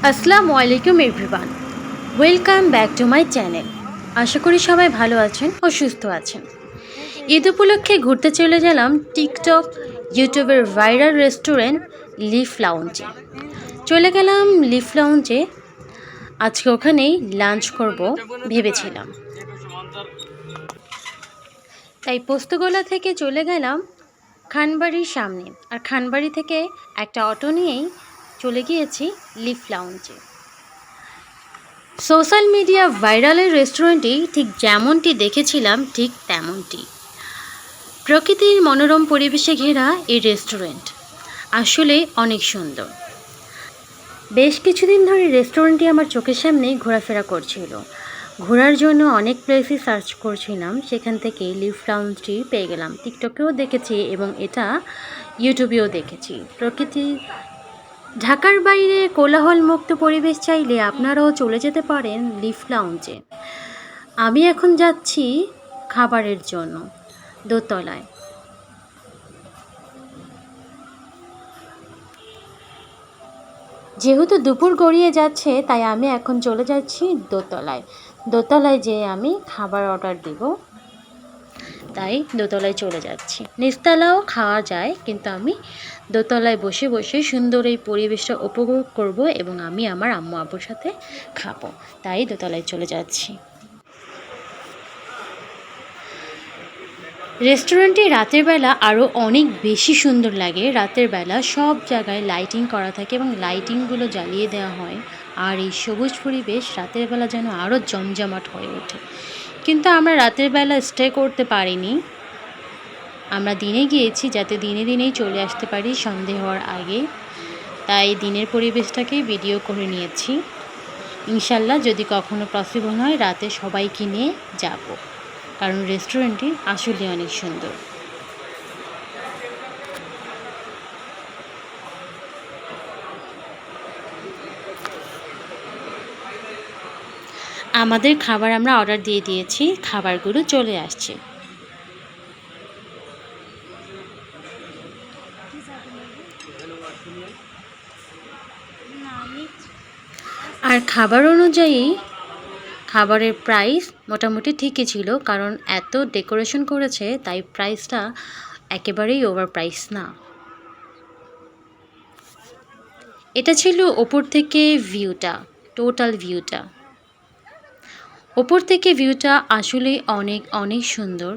আসসালামু আলাইকুম everyone, welcome back to my channel. আশা করি সবাই ভালো আছেন ও সুস্থ আছেন। ঈদ উপলক্ষে ঘুরতে চলে গেলাম টিকটক ইউটিউবের ভাইরাল রেস্টুরেন্ট লিফ লাউঞ্জে। চলে গেলাম লিফ লাউঞ্জে, আজকে ওখানেই লাঞ্চ করব ভেবেছিলাম। তাই পোস্তগোলা থেকে চলে গেলাম খানবাড়ির সামনে, আর খানবাড়ি থেকে একটা অটো নিয়েই চলে গিয়েছি লিফ লাউঞ্জে। সোশ্যাল মিডিয়া ভাইরালের রেস্টুরেন্টটি ঠিক যেমনটি দেখেছিলাম ঠিক তেমনটি। প্রকৃতির মনোরম পরিবেশে ঘেরা এই রেস্টুরেন্ট আসলে অনেক সুন্দর। বেশ কিছুদিন ধরে রেস্টুরেন্টটি আমার চোখের সামনেই ঘোরাফেরা করছিল। ঘোরার জন্য অনেক প্লেসই সার্চ করছিলাম, সেখান থেকে লিফ লাউঞ্জটি পেয়ে গেলাম। টিকটকেও দেখেছি এবং এটা ইউটিউবেও দেখেছি। ঢাকার বাইরে কোলাহলমুক্ত পরিবেশ চাইলে আপনারাও চলে যেতে পারেন লিফ লাউঞ্জে। আমি এখন যাচ্ছি খাবারের জন্য দোতলায়। যেহেতু দুপুর গড়িয়ে যাচ্ছে তাই আমি এখন চলে যাচ্ছি দোতলায়। দোতলায় যেয়ে আমি খাবার অর্ডার দিব, তাই দোতলায় চলে যাচ্ছি। নিচতলাও খাওয়া যায়, কিন্তু আমি দোতলায় বসে বসে সুন্দর এই পরিবেশটা উপভোগ করব এবং আমি আমার আম্মু আব্বুর সাথে খাবো, তাই দোতলায় চলে যাচ্ছি। রেস্টুরেন্টে রাতের বেলা আরও অনেক বেশি সুন্দর লাগে। রাতের বেলা সব জায়গায় লাইটিং করা থাকে এবং লাইটিংগুলো জ্বালিয়ে দেওয়া হয়, আর এই সবুজ পরিবেশ রাতের বেলা যেন আরও জমজমাট হয়ে ওঠে। কিন্তু আমরা রাতের বেলা স্টে করতে পারিনি, আমরা দিনে গিয়েছি যাতে দিনে দিনেই চলে আসতে পারি সন্ধে হওয়ার আগে, তাই দিনের পরিবেশটাকেই ভিডিও করে নিয়েছি। ইনশাল্লাহ যদি কখনো পসিবল হয় রাতে সবাইকে নিয়ে যাব, কারণ রেস্টুরেন্টটি আসলে অনেক সুন্দর। আমাদের খাবার আমরা অর্ডার দিয়ে দিয়েছি, খাবারগুলো চলে আসছে। আর খাবার অনুযায়ী খাবারের প্রাইস মোটামুটি ঠিকই ছিল, কারণ এত ডেকোরেশন করেছে তাই প্রাইসটা একেবারেই ওভার প্রাইস না। এটা ছিল ওপর থেকে ভিউটা, টোটাল ভিউটা। ওপর থেকে ভিউটা আসলে অনেক অনেক সুন্দর।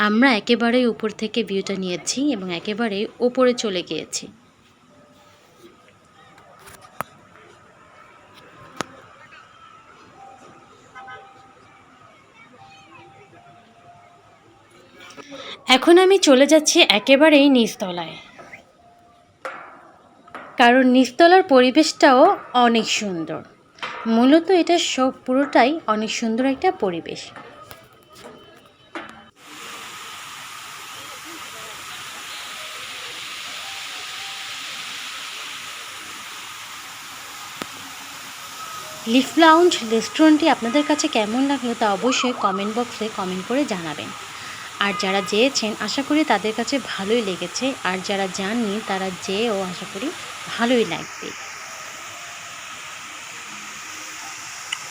আমরা একেবারেই উপর থেকে ভিউটা নিয়েছি এবং একেবারে ওপরে চলে গিয়েছি। এখন আমি চলে যাচ্ছি একেবারেই নিচতলায়, কারণ নিচতলার পরিবেশটাও অনেক সুন্দর। মূলত এটা সব পুরোটাই অনেক সুন্দর একটা পরিবেশ। লিফ লাউঞ্জ রেস্টুরেন্টটি আপনাদের কাছে কেমন লাগলো তা অবশ্যই কমেন্ট বক্সে কমেন্ট করে জানাবেন। আর যারা যেয়েছেন আশা করি তাদের কাছে ভালোই লেগেছে, আর যারা যাননি তারা যেয়েও আশা করি ভালোই লাগবে।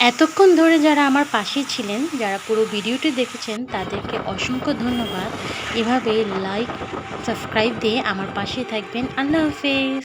এতক্ষণ ধরে যারা আমার পাশেই ছিলেন, যারা পুরো ভিডিওটি দেখেছেন তাদেরকে অসংখ্য ধন্যবাদ। এভাবে লাইক সাবস্ক্রাইব দিয়ে আমার পাশে থাকবেন। আল্লাহ হাফেজ।